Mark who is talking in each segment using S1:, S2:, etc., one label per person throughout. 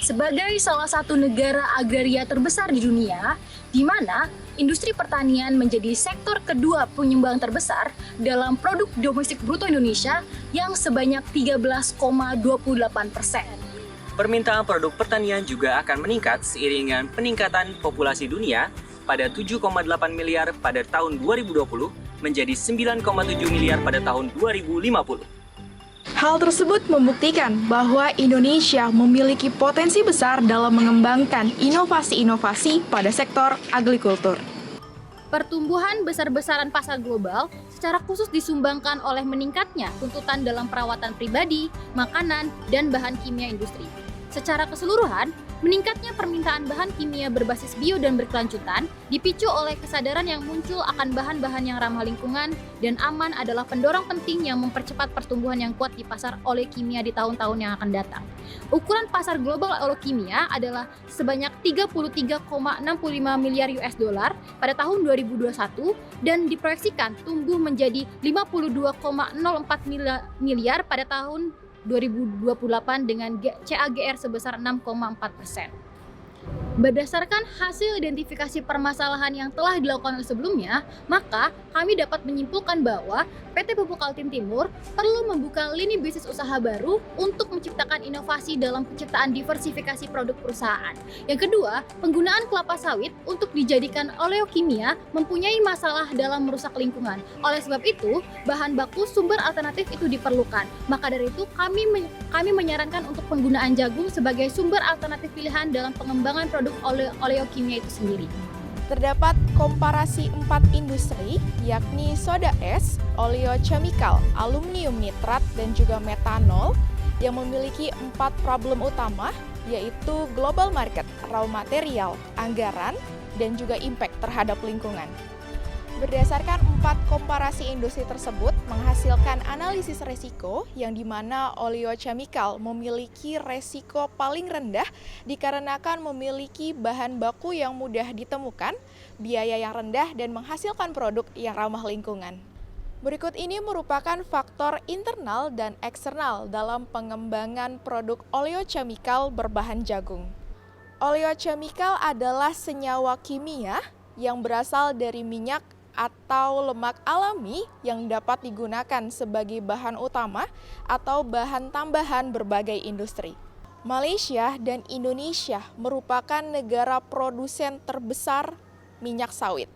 S1: Sebagai salah satu negara agraria terbesar di dunia, di mana industri pertanian menjadi sektor kedua penyumbang terbesar dalam produk domestik bruto Indonesia yang sebanyak 13,28%.
S2: Permintaan produk pertanian juga akan meningkat seiringan peningkatan populasi dunia pada 7,8 miliar pada tahun 2020 menjadi 9,7 miliar pada tahun 2050.
S3: Hal tersebut membuktikan bahwa Indonesia memiliki potensi besar dalam mengembangkan inovasi-inovasi pada sektor agrikultur.
S1: Pertumbuhan besar-besaran pasar global secara khusus disumbangkan oleh meningkatnya tuntutan dalam perawatan pribadi, makanan, dan bahan kimia industri. Secara keseluruhan, meningkatnya permintaan bahan kimia berbasis bio dan berkelanjutan dipicu oleh kesadaran yang muncul akan bahan-bahan yang ramah lingkungan dan aman adalah pendorong penting yang mempercepat pertumbuhan yang kuat di pasar oleokimia di tahun-tahun yang akan datang. Ukuran pasar global oleokimia adalah sebanyak 33,65 miliar US dollar pada tahun 2021 dan diproyeksikan tumbuh menjadi 52,04 miliar pada tahun 2028 dengan CAGR sebesar 6,4%. Berdasarkan hasil identifikasi permasalahan yang telah dilakukan sebelumnya, maka kami dapat menyimpulkan bahwa PT Pupuk Kaltim Timur perlu membuka lini bisnis usaha baru untuk menciptakan inovasi dalam penciptaan diversifikasi produk perusahaan. Yang kedua, penggunaan kelapa sawit untuk dijadikan oleokimia mempunyai masalah dalam merusak lingkungan. Oleh sebab itu, bahan baku sumber alternatif itu diperlukan. Maka dari itu, kami menyarankan untuk penggunaan jagung sebagai sumber alternatif pilihan dalam pengembangan produk oleokimia itu sendiri.
S3: Terdapat komparasi 4 industri, yakni soda es, oleochemical, aluminium nitrat, dan juga metanol, yang memiliki 4 problem utama, yaitu global market, raw material, anggaran, dan juga impact terhadap lingkungan. Berdasarkan 4 komparasi industri tersebut menghasilkan analisis resiko yang dimana oleochemical memiliki resiko paling rendah dikarenakan memiliki bahan baku yang mudah ditemukan, biaya yang rendah, dan menghasilkan produk yang ramah lingkungan. Berikut ini merupakan faktor internal dan eksternal dalam pengembangan produk oleochemical berbahan jagung. Oleochemical adalah senyawa kimia yang berasal dari minyak atau lemak alami yang dapat digunakan sebagai bahan utama atau bahan tambahan berbagai industri. Malaysia dan Indonesia merupakan negara produsen terbesar minyak sawit,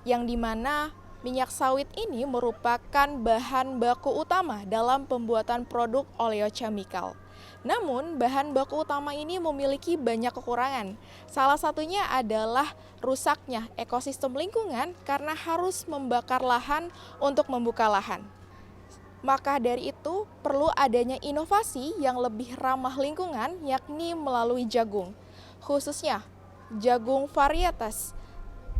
S3: yang dimana minyak sawit ini merupakan bahan baku utama dalam pembuatan produk oleochemical. Namun, bahan baku utama ini memiliki banyak kekurangan. Salah satunya adalah rusaknya ekosistem lingkungan karena harus membakar lahan untuk membuka lahan. Maka dari itu, perlu adanya inovasi yang lebih ramah lingkungan, yakni melalui jagung. Khususnya, jagung varietas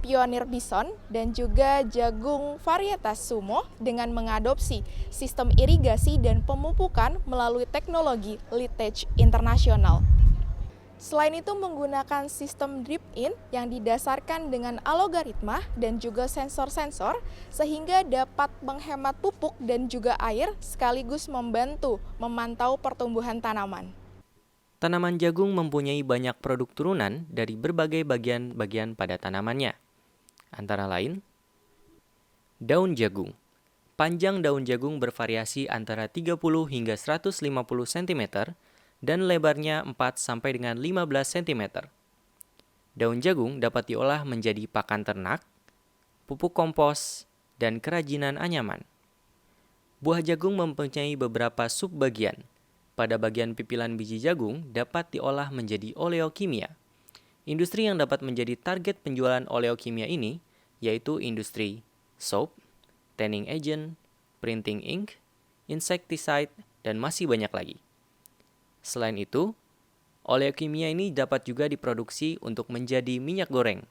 S3: Pionir Bison dan juga jagung varietas Sumo dengan mengadopsi sistem irigasi dan pemupukan melalui teknologi Litage Internasional. Selain itu menggunakan sistem drip-in yang didasarkan dengan algoritma dan juga sensor-sensor sehingga dapat menghemat pupuk dan juga air sekaligus membantu memantau pertumbuhan tanaman.
S2: Tanaman jagung mempunyai banyak produk turunan dari berbagai bagian-bagian pada tanamannya. Antara lain, daun jagung. Panjang daun jagung bervariasi antara 30 hingga 150 cm dan lebarnya 4 sampai dengan 15 cm. Daun jagung dapat diolah menjadi pakan ternak, pupuk kompos, dan kerajinan anyaman. Buah jagung mempunyai beberapa subbagian. Pada bagian pipilan biji jagung dapat diolah menjadi oleokimia. Industri yang dapat menjadi target penjualan oleokimia ini yaitu industri soap, tanning agent, printing ink, insecticide, dan masih banyak lagi. Selain itu, oleokimia ini dapat juga diproduksi untuk menjadi minyak goreng.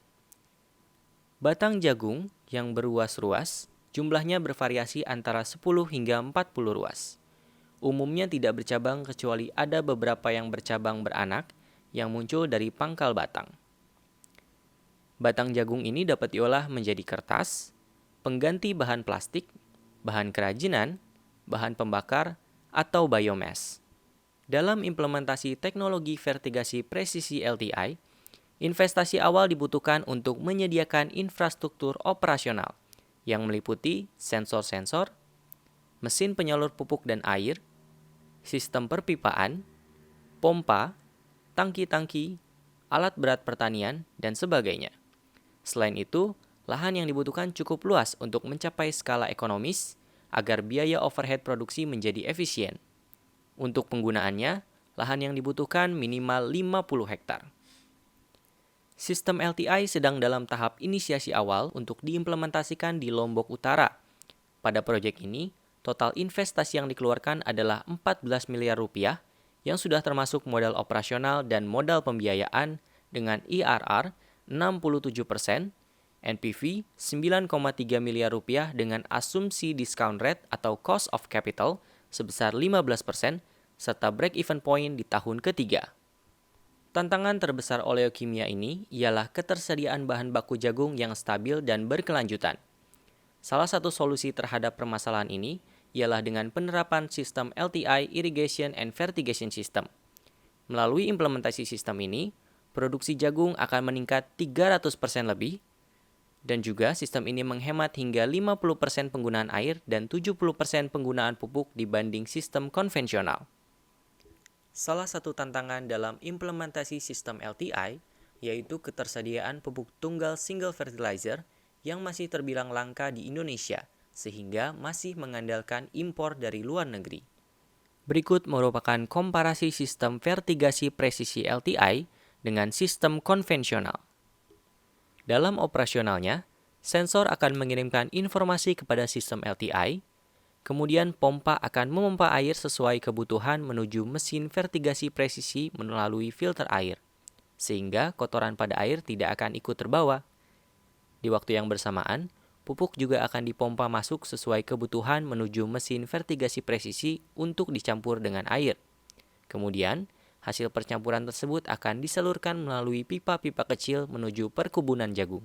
S2: Batang jagung yang beruas-ruas jumlahnya bervariasi antara 10 hingga 40 ruas. Umumnya tidak bercabang kecuali ada beberapa yang bercabang beranak yang muncul dari pangkal batang. Batang jagung ini dapat diolah menjadi kertas, pengganti bahan plastik, bahan kerajinan, bahan pembakar, atau biomass. Dalam implementasi teknologi vertigasi presisi LTI, investasi awal dibutuhkan untuk menyediakan infrastruktur operasional yang meliputi sensor-sensor, mesin penyalur pupuk dan air, sistem perpipaan, pompa, tangki-tangki, alat berat pertanian, dan sebagainya. Selain itu, lahan yang dibutuhkan cukup luas untuk mencapai skala ekonomis agar biaya overhead produksi menjadi efisien. Untuk penggunaannya, lahan yang dibutuhkan minimal 50 hektar. Sistem LTI sedang dalam tahap inisiasi awal untuk diimplementasikan di Lombok Utara. Pada proyek ini, total investasi yang dikeluarkan adalah 14 miliar rupiah yang sudah termasuk modal operasional dan modal pembiayaan dengan IRR 67%, NPV 9,3 miliar rupiah dengan asumsi discount rate atau cost of capital sebesar 15%, serta break-even point di tahun ketiga. Tantangan terbesar oleokimia ini ialah ketersediaan bahan baku jagung yang stabil dan berkelanjutan. Salah satu solusi terhadap permasalahan ini ialah dengan penerapan sistem LTI Irrigation and Fertigation System. Melalui implementasi sistem ini, produksi jagung akan meningkat 300% lebih, dan juga sistem ini menghemat hingga 50% penggunaan air dan 70% penggunaan pupuk dibanding sistem konvensional. Salah satu tantangan dalam implementasi sistem LTI yaitu ketersediaan pupuk tunggal single fertilizer yang masih terbilang langka di Indonesia, sehingga masih mengandalkan impor dari luar negeri. Berikut merupakan komparasi sistem vertigasi presisi LTI dengan sistem konvensional. Dalam operasionalnya, sensor akan mengirimkan informasi kepada sistem LTI, kemudian pompa akan memompa air sesuai kebutuhan menuju mesin vertigasi presisi melalui filter air, sehingga kotoran pada air tidak akan ikut terbawa. Di waktu yang bersamaan, pupuk juga akan dipompa masuk sesuai kebutuhan menuju mesin vertigasi presisi untuk dicampur dengan air. Kemudian, hasil percampuran tersebut akan disalurkan melalui pipa-pipa kecil menuju perkebunan jagung.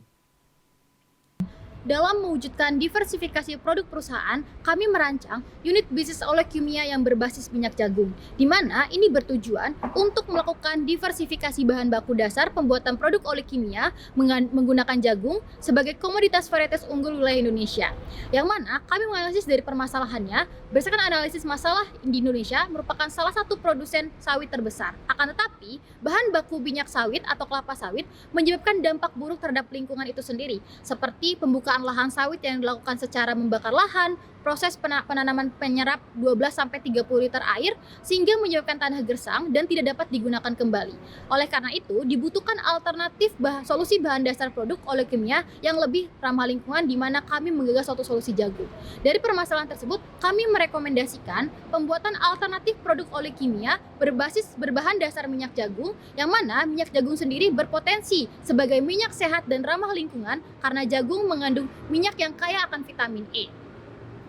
S1: Dalam mewujudkan diversifikasi produk perusahaan, kami merancang unit bisnis oleokimia yang berbasis minyak jagung, di mana ini bertujuan untuk melakukan diversifikasi bahan baku dasar pembuatan produk oleokimia menggunakan jagung sebagai komoditas varietas unggul wilayah Indonesia. Yang mana kami menganalisis dari permasalahannya, berdasarkan analisis masalah di Indonesia merupakan salah satu produsen sawit terbesar. Akan tetapi, bahan baku minyak sawit atau kelapa sawit menyebabkan dampak buruk terhadap lingkungan itu sendiri, seperti pembukaan lahan sawit yang dilakukan secara membakar lahan, proses penanaman penyerap 12-30 liter air sehingga menyebabkan tanah gersang dan tidak dapat digunakan kembali. Oleh karena itu, dibutuhkan alternatif solusi bahan dasar produk oleokimia yang lebih ramah lingkungan, di mana kami menggagas suatu solusi jagung. Dari permasalahan tersebut, kami merekomendasikan pembuatan alternatif produk oleokimia berbahan dasar minyak jagung, yang mana minyak jagung sendiri berpotensi sebagai minyak sehat dan ramah lingkungan karena jagung mengandung minyak yang kaya akan vitamin E.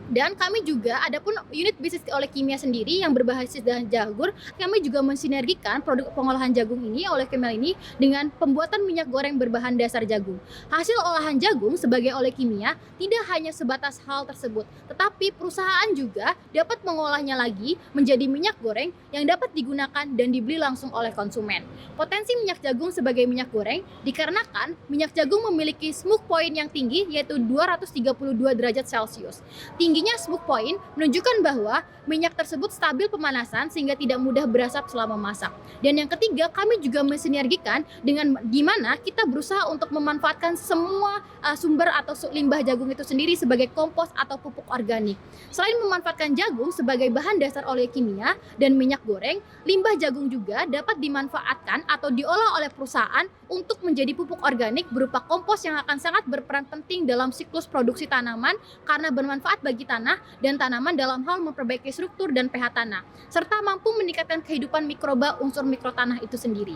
S1: Dan kami juga, adapun unit bisnis oleokimia sendiri yang berbasis dengan jagung, kami juga mensinergikan produk pengolahan jagung ini, oleokimia ini, dengan pembuatan minyak goreng berbahan dasar jagung. Hasil olahan jagung sebagai oleokimia tidak hanya sebatas hal tersebut, tetapi perusahaan juga dapat mengolahnya lagi menjadi minyak goreng yang dapat digunakan dan dibeli langsung oleh konsumen. Potensi minyak jagung sebagai minyak goreng dikarenakan minyak jagung memiliki smoke point yang tinggi, yaitu 232 derajat Celcius. Tingginya smoke point menunjukkan bahwa minyak tersebut stabil pemanasan sehingga tidak mudah berasap selama masak. Dan yang ketiga, kami juga mensinergikan dengan di mana kita berusaha untuk memanfaatkan semua sumber atau limbah jagung itu sendiri sebagai kompos atau pupuk organik. Selain memanfaatkan jagung sebagai bahan dasar oleokimia dan minyak goreng, limbah jagung juga dapat dimanfaatkan atau diolah oleh perusahaan untuk menjadi pupuk organik berupa kompos yang akan sangat berperan penting dalam siklus produksi tanaman karena bermanfaat bagi tanah dan tanaman dalam hal memperbaiki struktur dan pH tanah, serta mampu meningkatkan kehidupan mikroba unsur mikrotanah itu sendiri.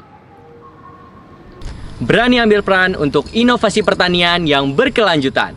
S2: Berani ambil peran untuk inovasi pertanian yang berkelanjutan.